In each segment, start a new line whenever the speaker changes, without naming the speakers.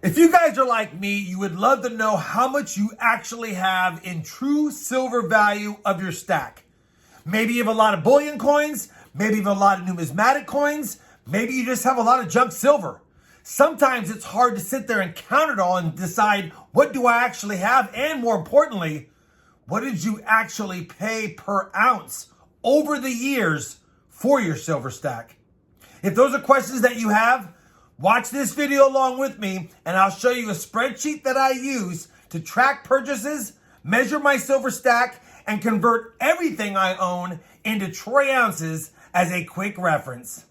If you guys are like me, you would love to know how much you actually have in true silver value of your stack. Maybe you have a lot of bullion coins, maybe you have a lot of numismatic coins, maybe you just have a lot of junk silver. Sometimes it's hard to sit there and count it all and decide, what do I actually have? And more importantly, what did you actually pay per ounce over the years for your silver stack? If those are questions that you have, watch this video along with me and I'll show you a spreadsheet that I use to track purchases, measure my silver stack, and convert everything I own into troy ounces as a quick reference.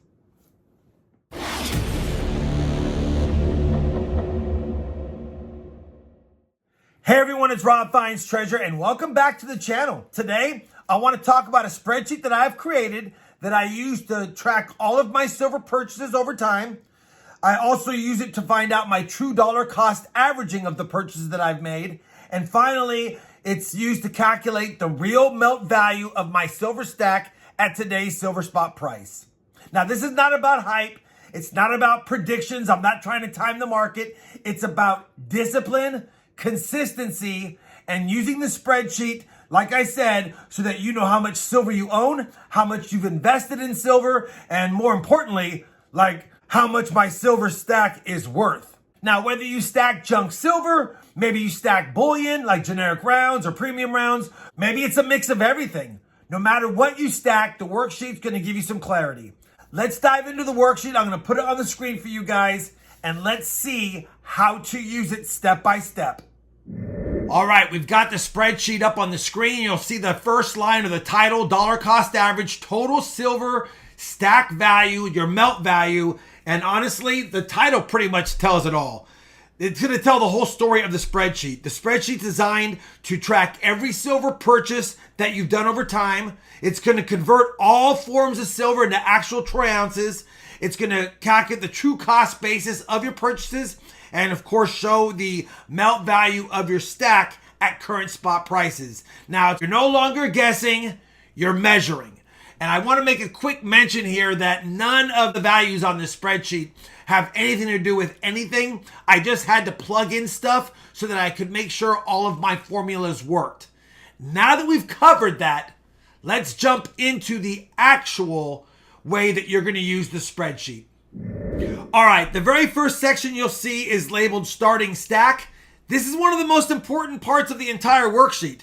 Hey everyone, it's Rob Finds Treasure and welcome back to the channel. Today, I want to talk about a spreadsheet that I've created that I use to track all of my silver purchases over time. I also use it to find out my true dollar cost averaging of the purchases that I've made. And finally, it's used to calculate the real melt value of my silver stack at today's silver spot price. Now, this is not about hype. It's not about predictions. I'm not trying to time the market. It's about discipline, consistency, and using the spreadsheet, like I said, so that you know how much silver you own, how much you've invested in silver, and more importantly, like how much my silver stack is worth. Now, whether you stack junk silver, maybe you stack bullion like generic rounds or premium rounds, maybe it's a mix of everything. No matter what you stack, the worksheet's going to give you some clarity. Let's dive into the worksheet. I'm going to put it on the screen for you guys, and let's see how to use it step by step. All right, we've got the spreadsheet up on the screen. You'll see the first line of the title, dollar cost average, total silver stack value, your melt value. And honestly, the title pretty much tells it all. It's going to tell the whole story of the spreadsheet. The spreadsheet's designed to track every silver purchase that you've done over time. It's going to convert all forms of silver into actual troy ounces. It's going to calculate the true cost basis of your purchases. And of course, show the melt value of your stack at current spot prices. Now, you're no longer guessing, you're measuring. And I want to make a quick mention here that none of the values on this spreadsheet have anything to do with anything. I just had to plug in stuff so that I could make sure all of my formulas worked. Now that we've covered that, let's jump into the actual way that you're going to use the spreadsheet. All right, the very first section you'll see is labeled starting stack. This is one of the most important parts of the entire worksheet.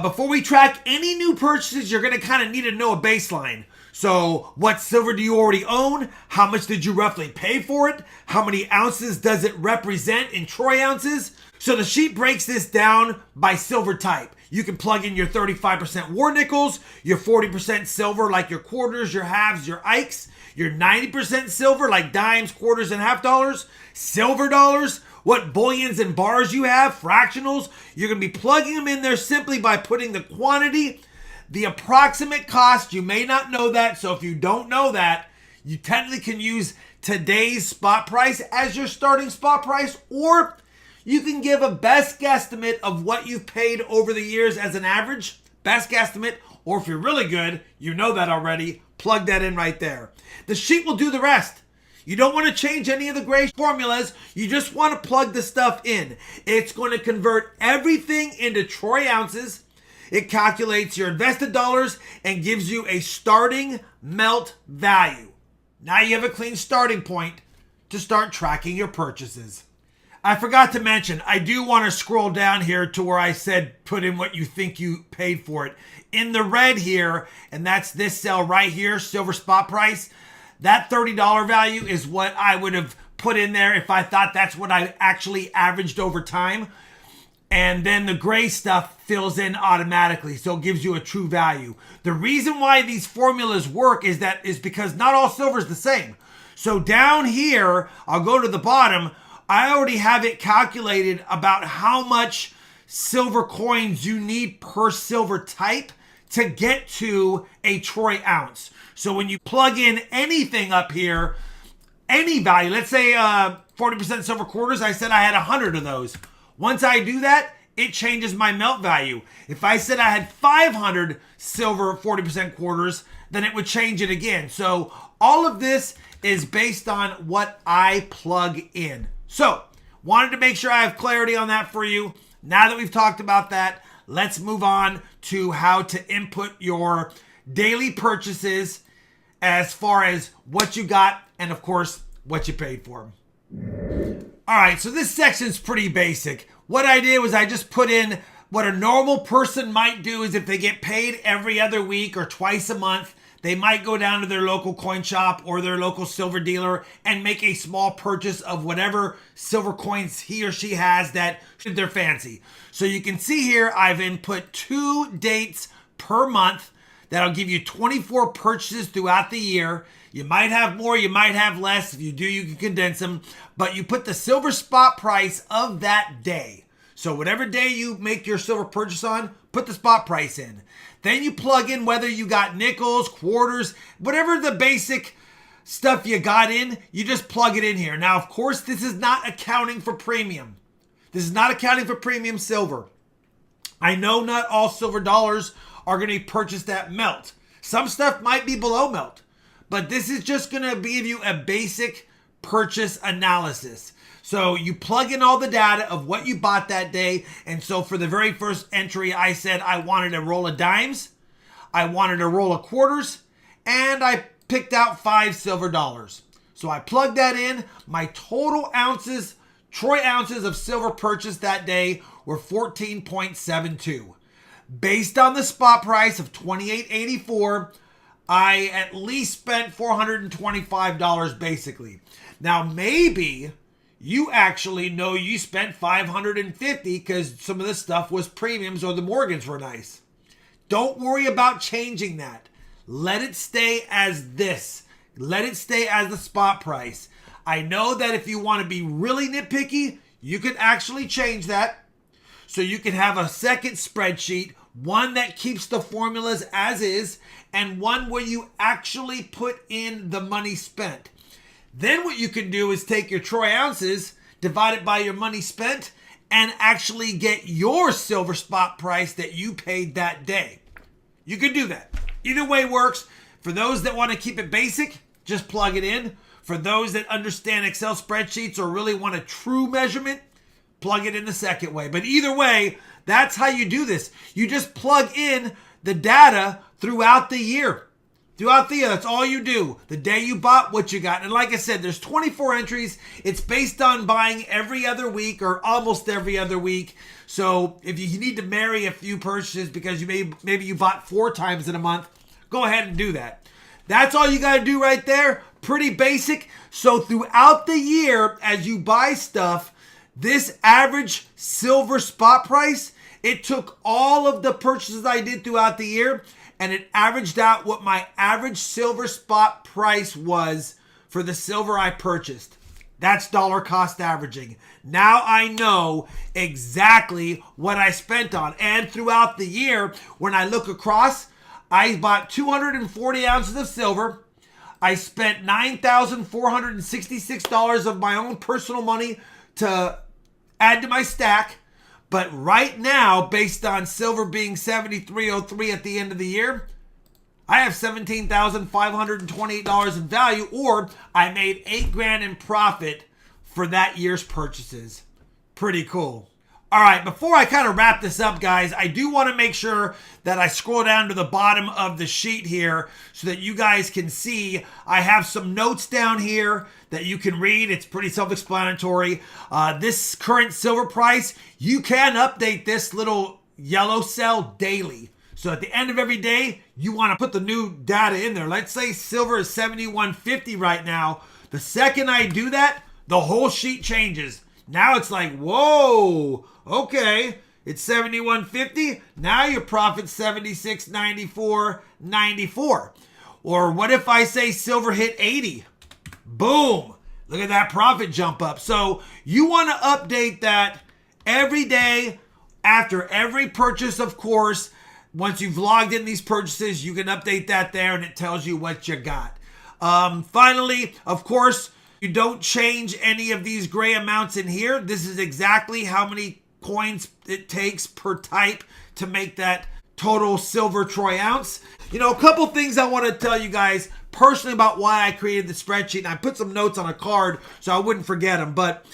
Before we track any new purchases, you're going to kind of need to know a baseline. So what silver do you already own? How much did you roughly pay for it? How many ounces does it represent in troy ounces? So the sheet breaks this down by silver type. You can plug in your 35% war nickels, your 40% silver like your quarters, your halves, your ikes, your 90% silver like dimes, quarters, and half dollars, silver dollars, what bullions and bars you have, fractionals. You're going to be plugging them in there simply by putting the quantity, the approximate cost. You may not know that, so if you don't know that, you technically can use today's spot price as your starting spot price, or you can give a best guesstimate of what you've paid over the years as an average, best guesstimate, or if you're really good, you know that already, plug that in right there. The sheet will do the rest. You don't want to change any of the gray formulas. You just want to plug the stuff in. It's going to convert everything into troy ounces. It calculates your invested dollars and gives you a starting melt value. Now you have a clean starting point to start tracking your purchases. I forgot to mention, I do want to scroll down here to where I said put in what you think you paid for it. In the red here, and that's this cell right here, silver spot price, that $30 value is what I would have put in there if I thought that's what I actually averaged over time. And then the gray stuff fills in automatically, so it gives you a true value. The reason why these formulas work is because not all silver is the same. So down here, I'll go to the bottom, I already have it calculated about how much silver coins you need per silver type to get to a troy ounce. So when you plug in anything up here, any value, let's say 40% silver quarters, I said I had 100 of those. Once I do that, it changes my melt value. If I said I had 500 silver 40% quarters, then it would change it again. So all of this is based on what I plug in. So Wanted to make sure I have clarity on that for you. Now that we've talked about that, let's move on to how to input your daily purchases as far as what you got and, of course, what you paid for. All right, so this section's pretty basic. What I did was I just put in what a normal person might do is if they get paid every other week or twice a month, they might go down to their local coin shop or their local silver dealer and make a small purchase of whatever silver coins he or she has that they're fancy. So you can see here, I've input 2 dates per month. That'll give you 24 purchases throughout the year. You might have more, you might have less. If you do, you can condense them. But you put the silver spot price of that day. So whatever day you make your silver purchase on, put the spot price in. Then you plug in whether you got nickels, quarters, whatever the basic stuff you got in, you just plug it in here. Now, of course, this is not accounting for premium. This is not accounting for premium silver. I know not all silver dollars are going to be purchased at melt. Some stuff might be below melt, but this is just going to give you a basic purchase analysis. So you plug in all the data of what you bought that day. And so for the very first entry, I said I wanted a roll of dimes, I wanted a roll of quarters, and I picked out 5 silver dollars. So I plugged that in. My total ounces, troy ounces of silver purchased that day were 14.72. Based on the spot price of $28.84, I at least spent $425 basically. Now, maybe you actually know you spent $550 because some of this stuff was premiums or the Morgans were nice. Don't worry about changing that. Let it stay as this. Let it stay as the spot price. I know that if you want to be really nitpicky, you could actually change that. So you can have a second spreadsheet, one that keeps the formulas as is, and one where you actually put in the money spent. Then what you can do is take your troy ounces, divide it by your money spent, and actually get your silver spot price that you paid that day. You can do that. Either way works. For those that want to keep it basic, just plug it in. For those that understand Excel spreadsheets or really want a true measurement, plug it in the second way. But either way, that's how you do this. You just plug in the data throughout the year. Throughout the year, that's all you do. The day you bought, what you got. And like I said, there's 24 entries. It's based on buying every other week or almost every other week. So if you need to marry a few purchases because maybe you bought 4 times in a month, go ahead and do that. That's all you got to do right there. Pretty basic. So throughout the year, as you buy stuff, this average silver spot price, it took all of the purchases I did throughout the year and it averaged out what my average silver spot price was for the silver I purchased. That's dollar cost averaging. Now I know exactly what I spent on. And throughout the year, when I look across, I bought 240 ounces of silver. I spent $9,466 of my own personal money to add to my stack. But right now, based on silver being $73.03 at the end of the year, I have $17,528 in value, or I made $8,000 in profit for that year's purchases. Pretty cool. All right, before I kind of wrap this up, guys, I do want to make sure that I scroll down to the bottom of the sheet here so that you guys can see. I have some notes down here that you can read. It's pretty self-explanatory. This current silver price, you can update this little yellow cell daily. So at the end of every day, you want to put the new data in there. Let's say silver is $71.50 right now. The second I do that, the whole sheet changes. Now it's like, whoa, okay, it's $71.50. Now your profit's $76.94.94. Or what if I say silver hit 80? Boom, look at that profit jump up. So you want to update that every day after every purchase, of course. Once you've logged in these purchases, you can update that there and it tells you what you got. Finally, of course, you don't change any of these gray amounts in here. This is exactly how many coins it takes per type to make that total silver troy ounce. You know, a couple things I want to tell you guys personally about why I created the spreadsheet. And I put some notes on a card so I wouldn't forget them. But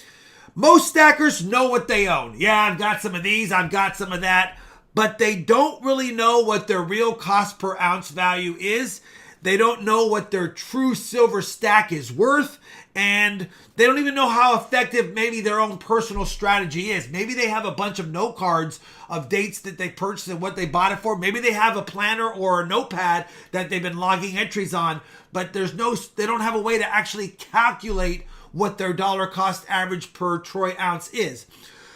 Most stackers know what they own. Yeah, I've got some of these, I've got some of that, but they don't really know what their real cost per ounce value is. They don't know what their true silver stack is worth, and they don't even know how effective maybe their own personal strategy is. Maybe they have a bunch of note cards of dates that they purchased and what they bought it for. Maybe they have a planner or a notepad that they've been logging entries on, but they don't have a way to actually calculate what their dollar cost average per troy ounce is.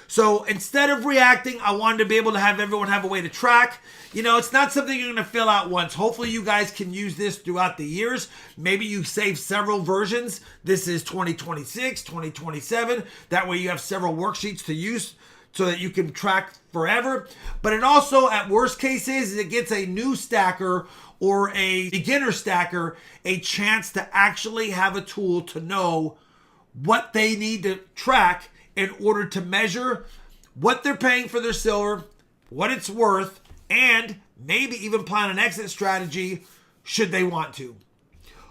So instead of reacting, I wanted to be able to have everyone have a way to track. You know, it's not something you're going to fill out once. Hopefully you guys can use this throughout the years. Maybe you save several versions. This is 2026, 2027. That way you have several worksheets to use so that you can track forever. But it also, at worst cases, it gets a new stacker or a beginner stacker a chance to actually have a tool to know what they need to track in order to measure what they're paying for their silver, what it's worth, and maybe even plan an exit strategy should they want to.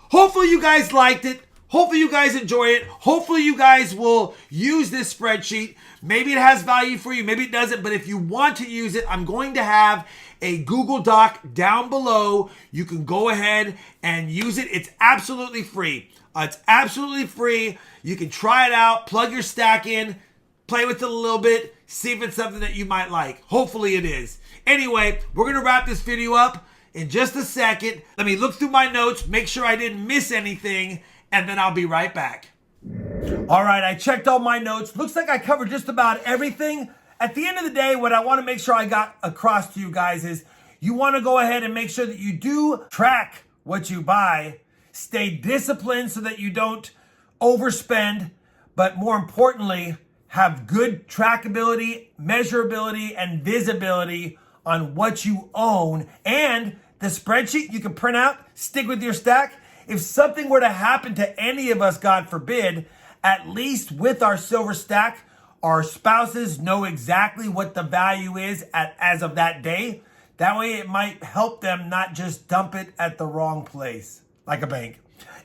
Hopefully you guys liked it. Hopefully you guys enjoy it. Hopefully you guys will use this spreadsheet. Maybe it has value for you, maybe it doesn't, but if you want to use it, I'm going to have a Google Doc down below. You can go ahead and use it. It's absolutely free. It's absolutely free. You can try it out, plug your stack in, play with it a little bit, see if it's something that you might like. Hopefully it is. Anyway, we're going to wrap this video up in just a second. Let me look through my notes, make sure I didn't miss anything, and then I'll be right back. All right, I checked all my notes. Looks like I covered just about everything. At the end of the day, what I want to make sure I got across to you guys is you want to go ahead and make sure that you do track what you buy. Stay disciplined so that you don't overspend, but more importantly, have good trackability, measurability, and visibility on what you own. And the spreadsheet you can print out, stick with your stack. If something were to happen to any of us, God forbid, at least with our silver stack, our spouses know exactly what the value is as of that day. That way it might help them not just dump it at the wrong place, like a bank.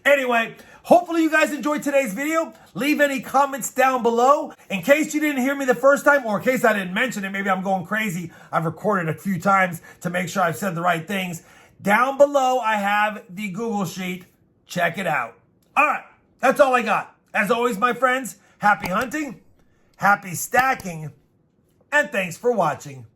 Anyway, hopefully you guys enjoyed today's video. Leave any comments down below. In case you didn't hear me the first time, or in case I didn't mention it, maybe I'm going crazy. I've recorded a few times to make sure I've said the right things. Down below, I have the Google Sheet. Check it out. All right, that's all I got. As always, my friends, happy hunting, happy stacking, and thanks for watching.